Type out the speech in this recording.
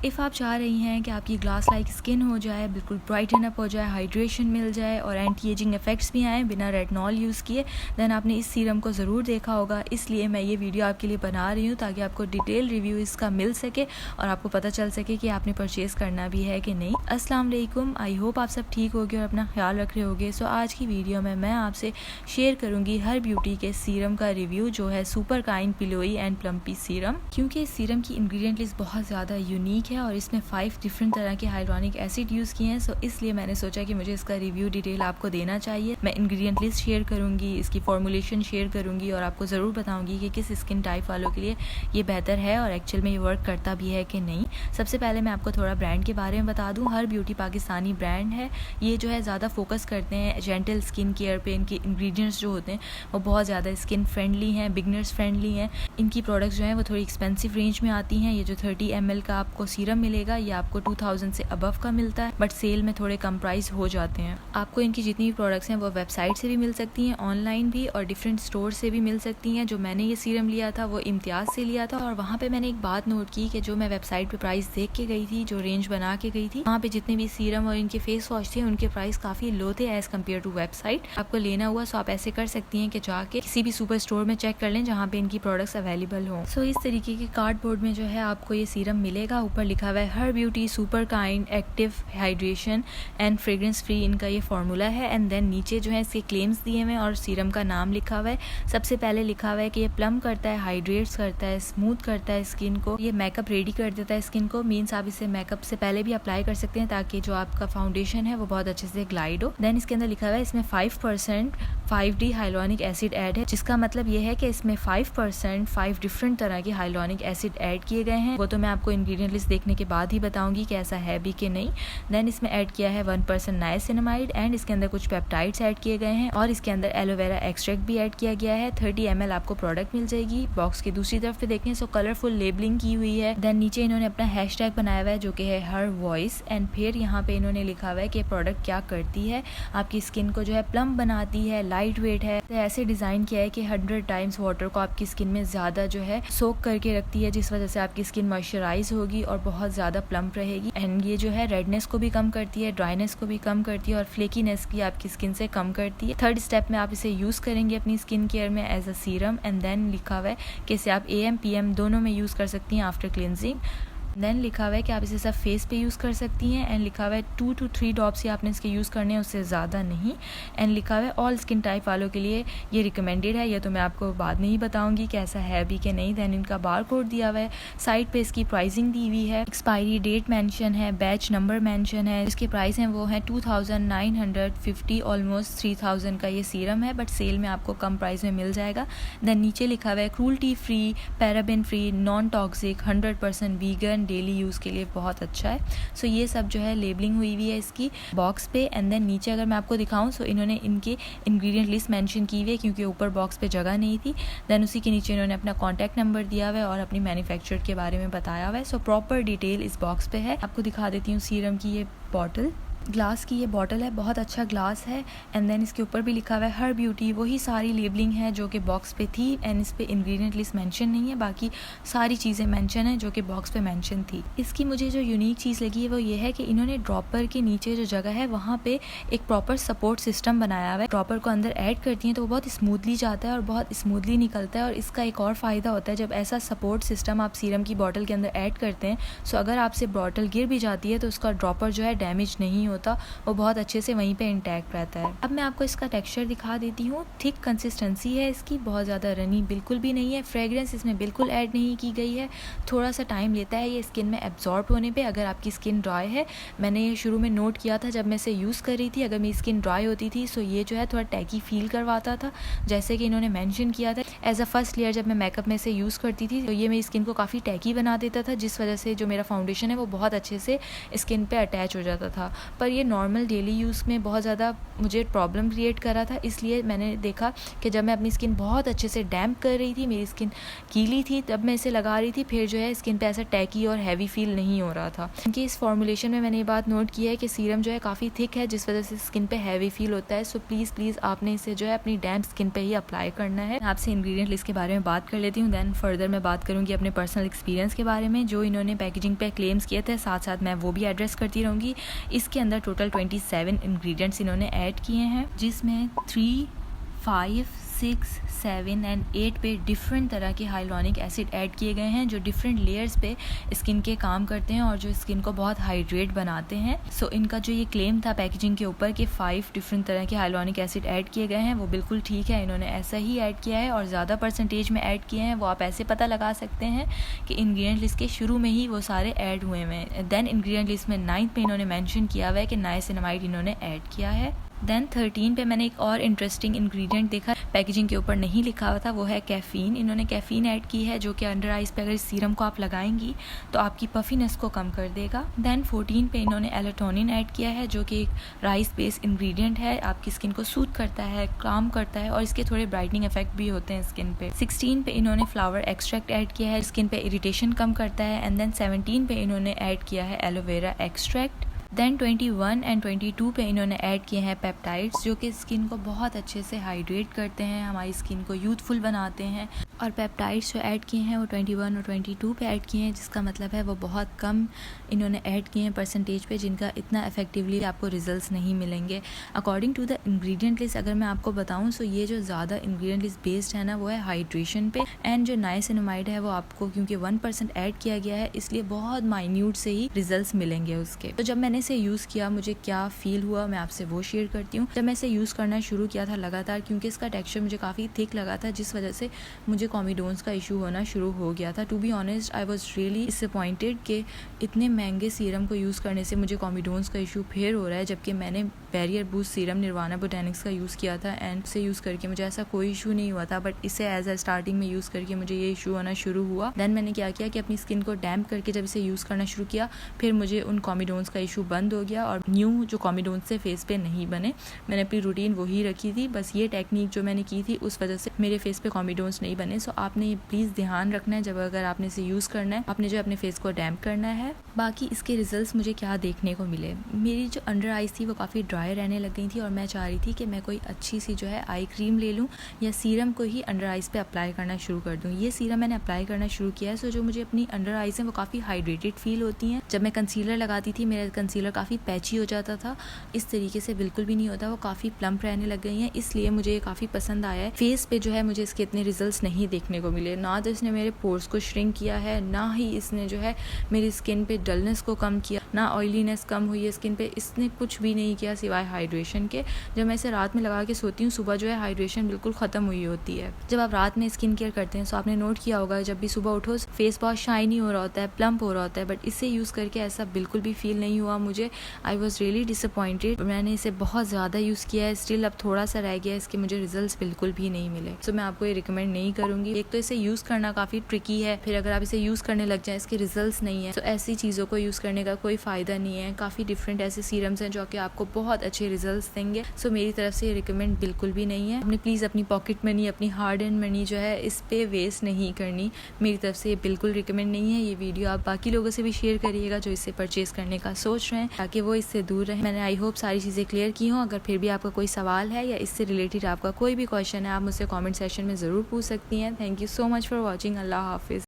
If आप चाह रही हैं कि आपकी ग्लास लाइक स्किन हो जाए, बिल्कुल ब्राइटन अप हो जाए, हाइड्रेशन मिल जाए और एंटी एजिंग इफेक्ट्स भी आएँ बिना रेटिनॉल यूज़ किए, देन आपने इस सीरम को ज़रूर देखा होगा। इसलिए मैं ये वीडियो आपके लिए बना रही हूँ ताकि आपको डिटेल रिव्यू इसका मिल सके और आपको पता चल सके कि आपने परचेज़ करना भी है कि नहीं। अस्सलाम वालेकुम, आई होप आप सब ठीक होगे और अपना ख्याल रख रहे होगे। सो आज की वीडियो में मैं आपसे शेयर करूँगी हर ब्यूटी के सीरम का रिव्यू जो है super kind pillowy and plumpy serum, क्योंकि इस सीरम की इंग्रेडिएंट लिस्ट बहुत ज़्यादा यूनिक है और इसमें 5 डिफरेंट तरह के हाइड्रोनिक एसिड यूज़ किए हैं। सो इसलिए मैंने सोचा कि मुझे इसका रिव्यू डिटेल आपको देना चाहिए। मैं इंग्रेडिएंट लिस्ट शेयर करूँगी, इसकी फॉर्मुलेशन शेयर करूँगी और आपको ज़रूर बताऊँगी कि किस स्किन टाइप वालों के लिए ये बेहतर है और एक्चुअल में ये वर्क करता भी है कि नहीं। सबसे पहले मैं आपको थोड़ा ब्रांड के बारे में बता दूँ। हर ब्यूटी पाकिस्तानी ब्रांड है। ये जो है ज़्यादा फोकस करते हैं जेंटल स्किन केयर पे। इनके इंग्रेडिएंट्स जो होते हैं वो बहुत ज़्यादा स्किन फ्रेंडली हैं, बिगनर्स फ्रेंडली हैं। इनकी प्रोडक्ट्स जो हैं वो थोड़ी एक्सपेंसिव रेंज में आती हैं। ये जो 30 ml का आपको सीरम मिलेगा ये आपको 2000 से अबव का मिलता है, बट सेल में थोड़े कम प्राइस हो जाते हैं। आपको इनकी जितनी भी प्रोडक्ट्स हैं वो वेबसाइट से भी मिल सकती हैं, ऑनलाइन भी, और डिफरेंट स्टोर से भी मिल सकती हैं। जो मैंने ये सीरम लिया था वो इम्तियाज़ से लिया था और वहाँ पे मैंने एक बात नोट की कि जो मैं वेबसाइट पे प्राइस देख के गई थी, जो रेंज बना के गई थी, वहाँ पे जितने भी सीरम और इनके फेस वॉश थे उनके प्राइस काफ़ी लो थे एज़ कम्पेयर टू वेबसाइट। आपको लेना हुआ सो आप ऐसे कर सकती हैं कि जाके किसी भी सुपर स्टोर में चेक कर लें जहाँ पे इनकी प्रोडक्ट्स अवेलेबल हो। सो इस तरीके के कार्डबोर्ड में जो है आपको ये सीरम मिलेगा। ऊपर लिखा हुआ है Her Beauty super kind active hydration and fragrance free, इनका ये फार्मूला है। एंड देन नीचे जो है इसके क्लेम्स दिए हुए हैं और सीरम का नाम लिखा हुआ है। सबसे पहले लिखा हुआ है कि ये प्लम करता है, हाइड्रेट्स करता है, स्मूथ करता है स्किन को, ये मेकअप रेडी कर देता है स्किन को। मीन्स आप इसे मेकअप से पहले भी अप्लाई कर सकते हैं ताकि जो आपका फाउंडेशन है वो बहुत अच्छे से ग्लाइड हो। देन इसके अंदर लिखा हुआ है इसमें 5% 5D हाइलोनिक एसिड ऐड है, जिसका मतलब ये है कि इसमें 5% 5 डिफरेंट तरह के हाइलोनिक एसिड ऐड किए गए हैं। वो तो मैं आपको इंग्रेडिएंट लिस्ट देखने के बाद ही बताऊंगी कि ऐसा है भी कि नहीं। देन इसमें ऐड किया है 1% नाइसिनामाइड एंड इसके अंदर कुछ पेप्टाइड्स ऐड किए गए हैं और इसके अंदर एलोवेरा एक्सट्रैक्ट भी ऐड किया गया है। 30 ml आपको प्रोडक्ट मिल जाएगी। बॉक्स की दूसरी तरफ पे देखें सो कलरफुल लेबलिंग की हुई है। देन नीचे इन्होंने अपना हैशटैग बनाया हुआ है जो कि है हर वॉइस, एंड फिर यहाँ पे इन्होंने लिखा हुआ है कि प्रोडक्ट क्या करती है। आपकी स्किन को जो है प्लम बनाती है, लाइट वेट है, तो ऐसे डिज़ाइन किया है कि 100 टाइम्स वाटर को आपकी स्किन में ज़्यादा जो है सोक करके रखती है, जिस वजह से आपकी स्किन मॉइस्चराइज होगी और बहुत ज़्यादा प्लम्प रहेगी। एंड ये जो है रेडनेस को भी कम करती है, ड्राइनेस को भी कम करती है और फ्लेकीनेस की आपकी स्किन से कम करती है। थर्ड स्टेप में आप इसे यूज़ करेंगे अपनी स्किन केयर में as a serum. And then लिखा हुआ है कि इसे आप AM PM दोनों में यूज़ कर सकती हैं आफ्टर क्लिनजिंग। देन लिखा हुआ है कि आप इसे सब फेस पे यूज़ कर सकती हैं। एंड लिखा हुआ है 2 to 3 ड्रॉप्स ही आपने इसके यूज़ करने हैं, उससे ज़्यादा नहीं। एंड लिखा हुआ है ऑल स्किन टाइप वालों के लिए ये रिकमेंडेड है। ये तो मैं आपको बाद में ही बताऊंगी कि ऐसा है भी कि नहीं। देन इनका बार कोड दिया हुआ है, साइड पे इसकी प्राइसिंग दी हुई है, एक्सपायरी डेट मेंशन है, बैच नंबर मेंशन है। इसके प्राइस हैं वो हैं 2950, ऑलमोस्ट 3000 का ये सीरम है, बट सेल में आपको कम प्राइस में मिल जाएगा। देन नीचे लिखा हुआ है cruelty free, paraben free, non toxic, 100% vegan, daily use के लिए बहुत अच्छा है। सो ये सब जो है लेबलिंग हुई हुई है इसकी बॉक्स पे। एंड देन नीचे अगर मैं आपको दिखाऊं सो इन्होंने इनके इंग्रेडिएंट लिस्ट मेंशन की हुई है क्योंकि ऊपर बॉक्स पे जगह नहीं थी। देन उसी के नीचे इन्होंने अपना कॉन्टैक्ट नंबर दिया हुआ है और अपनी मैन्युफैक्चर के बारे में बताया हुआ है। सो प्रॉपर डिटेल इस बॉक्स पे है। आपको दिखा देती हूँ सीरम की ये बॉटल, ग्लास की ये बॉटल है, बहुत अच्छा ग्लास है। एंड देन इसके ऊपर भी लिखा हुआ है हर ब्यूटी, वही सारी लेबलिंग है जो कि बॉक्स पे थी। एंड इस पे इंग्रेडिएंट लिस्ट मेंशन नहीं है, बाकी सारी चीज़ें मेंशन है जो कि बॉक्स पे मेंशन थी। इसकी मुझे जो यूनिक चीज़ लगी है वो ये है कि इन्होंने ड्रॉपर के नीचे जो जगह है वहाँ पे एक प्रॉपर सपोर्ट सिस्टम बनाया हुआ है। ड्रॉपर को अंदर ऐड करती हैं तो वो बहुत स्मूथली जाता है और बहुत स्मूथली निकलता है। और इसका एक और फ़ायदा होता है, जब ऐसा सपोर्ट सिस्टम आप सीरम की बॉटल के अंदर ऐड करते हैं सो अगर आपसे बॉटल गिर भी जाती है तो उसका ड्रॉपर जो है डैमेज नहीं होता, वो बहुत अच्छे से वहीं पे इंटैक्ट रहता है। अब मैं आपको इसका टेक्सचर दिखा देती हूँ। थिक कंसिस्टेंसी है इसकी, बहुत ज़्यादा रनी बिल्कुल भी नहीं है। फ्रेग्रेंस इसमें बिल्कुल ऐड नहीं की गई है। थोड़ा सा टाइम लेता है ये स्किन में एब्जॉर्ब होने पे अगर आपकी स्किन ड्राई है। मैंने ये शुरू में नोट किया था जब मैं इसे यूज़ कर रही थी, अगर मेरी स्किन ड्राई होती थी सो ये जो है थोड़ा टैकी फील करवाता था, जैसे कि इन्होंने मैंशन किया था। एज अ फर्स्ट लेयर जब मैं मेकअप में इसे यूज़ करती थी तो ये मेरी स्किन को काफ़ी टैकी बना देता था, जिस वजह से जो मेरा फाउंडेशन है वो बहुत अच्छे से स्किन पर अटैच हो जाता था। पर पर ये नॉर्मल डेली यूज़ में बहुत ज़्यादा मुझे प्रॉब्लम क्रिएट कर रहा था, इसलिए मैंने देखा कि जब मैं अपनी स्किन बहुत अच्छे से डैम्प कर रही थी, मेरी स्किन गीली थी, तब मैं इसे लगा रही थी, फिर जो है स्किन पे ऐसा टैकी और हैवी फील नहीं हो रहा था। क्योंकि इस फॉर्मुलेशन में मैंने ये बात नोट की है कि सीरम जो है काफ़ी थिक है, जिस वजह से स्किन पे हैवी फील होता है। सो प्लीज़ आपने इसे जो है अपनी डैम्प स्किन पे ही अप्लाई करना है। आपसे इंग्रेडिएंट लिस्ट के बारे में बात कर लेती हूँ, देन फर्दर मैं बात करूँगी अपने पर्सनल एक्सपीरियंस के बारे में जो इन्होंने पैकेजिंग पे क्लेम्स किए थे, साथ साथ मैं वो भी एड्रेस करती रहूँगी। इसके अंदर टोटल 27 इंग्रेडिएंट्स इन्होंने ऐड किए हैं, जिसमें 3, 5, 6, 7 एंड 8 पे डिफरेंट तरह के हाइलुरोनिक एसिड ऐड किए गए हैं जो डिफरेंट लेयर्स पे स्किन के काम करते हैं और जो स्किन को बहुत हाइड्रेट बनाते हैं। सो इनका जो ये क्लेम था पैकेजिंग के ऊपर कि 5 डिफरेंट तरह के हाइलुरोनिक एसिड ऐड किए गए हैं, वो बिल्कुल ठीक है, इन्होंने ऐसा ही ऐड किया है और ज़्यादा परसेंटेज में ऐड किए हैं। वो आप ऐसे पता लगा सकते हैं कि इंग्रेडिएंट लिस्ट के शुरू में ही वो सारे ऐड हुए हैं। देन इंग्रेडिएंट लिस्ट में 9 पे इन्होंने मैंशन किया हुआ है कि नाइसिनामाइड इन्होंने ऐड किया है। देन 13 पे मैंने एक और इंटरेस्टिंग इंग्रेडिएंट देखा, पैकेजिंग के ऊपर नहीं लिखा हुआ था, वो है कैफ़ीन। इन्होंने कैफ़ीन ऐड की है जो कि अंडर आइज पे अगर इस सीरम को आप लगाएंगी तो आपकी पफीनेस को कम कर देगा। देन 14 पे इन्होंने एलेटोनिन ऐड किया है जो कि एक राइस बेस्ड इंग्रेडिएंट है, आपकी स्किन को सूट करता है, काम करता है और इसके थोड़े ब्राइटनिंग इफेक्ट भी होते हैं स्किन पे। 16 पे इन्होंने फ्लावर एक्सट्रैक्ट ऐड किया है, स्किन पे इरिटेशन कम करता है। एंड देन 17 पे इन्होंने ऐड किया है एलोवेरा एक्सट्रैक्ट। देन 21 एंड 22 पे इन्होंने ऐड किए हैं पेप्टाइड्स जो कि स्किन को बहुत अच्छे से हाइड्रेट करते हैं, हमारी स्किन को यूथफुल बनाते हैं। और पेप्टाइड्स जो ऐड किए हैं वो 21 और 22 पे ऐड किए हैं, जिसका मतलब है वो बहुत कम इन्होंने ऐड किए हैं परसेंटेज पे, जिनका इतना इफेक्टिवली आपको रिजल्ट्स नहीं मिलेंगे। According to the ingredient list अगर मैं आपको बताऊँ तो ये जो ज़्यादा इंग्रेडिएंट लिस्ट बेस्ड है ना वो है हाइड्रेशन पे, एंड जो नाइसिनामाइड है वो आपको क्योंकि 1% ऐड किया गया है इसलिए बहुत माइन्यूट से ही रिजल्ट्स मिलेंगे उसके। तो जब मैंने इसे यूज़ किया मुझे क्या फील हुआ मैं आपसे वो शेयर करती हूँ। जब मैं इसे यूज़ करना शुरू किया था लगातार, क्योंकि इसका टेक्सचर मुझे काफ़ी थिक लगा था जिस वजह से मुझे कॉमिडोन्स का इशू होना शुरू हो गया था। To be honest I was really disappointed कि इतने महंगे सीरम को यूज़ करने से मुझे कॉमिडोन्स का इशू फिर हो रहा है, जबकि मैंने बैरियर बूस्ट सीरम निर्वाणा बोटैनिक्स का यूज़ किया था एंड इसे यूज़ करके मुझे ऐसा कोई इशू नहीं हुआ था, बट इसे एज अ स्टार्टिंग में यूज़ करके मुझे ये इशू होना शुरू हुआ। देन मैंने क्या किया कि अपनी स्किन को डैम्प करके जब इसे यूज़ करना शुरू किया फिर मुझे उन कॉमिडोन्स का इशू बंद हो गया और न्यू जो कॉमिडोन्स से फेस पे नहीं बने। मैंने अपनी रूटीन वही रखी थी, बस ये टेक्निक जो मैंने की थी उस वजह से मेरे फेस पे कॉमिडोन्स नहीं बने। सो आपने ये प्लीज़ ध्यान रखना है जब अगर आपने इसे यूज़ करना है, आपने जो अपने फेस को डैम्प करना है। बाकी इसके रिजल्ट्स मुझे क्या देखने को मिले, मेरी जो अंडर आइज थी वो काफ़ी ड्राई रहने लग गई थी और मैं चाह रही थी कि मैं कोई अच्छी सी जो है आई क्रीम ले लूँ या सीरम को ही अंडर आइज पे अप्लाई करना शुरू कर दूँ। ये सीरम मैंने अप्लाई करना शुरू किया है, सो जो मुझे अपनी अंडर आइज हैं वो काफ़ी हाइड्रेटेड फील होती हैं। जब मैं कंसीलर लगाती थी मेरा कंसीलर काफ़ी पैची हो जाता था, इस तरीके से बिल्कुल भी नहीं होता, वो काफ़ी प्लम्प रहने लग गई हैं, इसलिए मुझे ये काफ़ी पसंद आया है। फेस पे जो है मुझे इसके इतने रिजल्ट्स नहीं देखने को मिले, ना तो इसने मेरे पोर्स को श्रिंक किया है, ना ही इसने जो है मेरी स्किन पे डलनेस को कम किया, ना ऑयलीनेस कम हुई है स्किन पे, इसने कुछ भी नहीं किया सिवाय हाइड्रेशन के। जब मैं इसे रात में लगा के सोती हूँ सुबह जो है हाइड्रेशन बिल्कुल ख़त्म हुई होती है। जब आप रात में स्किन केयर करते हैं तो आपने नोट किया होगा जब भी सुबह उठो फेस बहुत शाइनी हो रहा होता है, प्लम्प हो रहा होता है, बट इसे यूज़ करके ऐसा बिल्कुल भी फील नहीं हुआ मुझे। आई वॉज रियली डिसअपॉइंटेड। मैंने इसे बहुत ज़्यादा यूज़ किया है, स्टिल अब थोड़ा सा रह गया, इसके मुझे रिजल्ट्स बिल्कुल भी नहीं मिले। सो मैं आपको ये रिकमेंड नहीं करूँगी। एक तो इसे यूज़ करना काफ़ी ट्रिकी है, फिर अगर आप इसे यूज़ करने लग जाए इसके रिजल्ट्स नहीं है तो ऐसी चीज़ों को यूज़ करने का कोई फ़ायदा नहीं है। काफ़ी डिफरेंट ऐसे सीरम्स हैं जो कि आपको बहुत अच्छे रिजल्ट्स देंगे। सो मेरी तरफ से ये रिकमेंड बिल्कुल भी नहीं है। आपने प्लीज़ अपनी पॉकेट मनी, अपनी हार्ड एंड मनी जो है इस पे वेस्ट नहीं करनी। मेरी तरफ से ये बिल्कुल रिकमेंड नहीं है। ये वीडियो आप बाकी लोगों से भी शेयर करिएगा जो इसे परचेज़ करने का सोच रहे हैं ताकि वो इससे दूर रहें। मैंने आई होप सारी चीज़ें क्लियर की हों। अगर फिर भी आपका कोई सवाल है या इससे रिलेटेड आपका कोई भी क्वेश्चन है आप मुझसे कमेंट सेक्शन में ज़रूर पूछ सकती हैं। Thank you so much for watching. अल्लाह हाफिज़।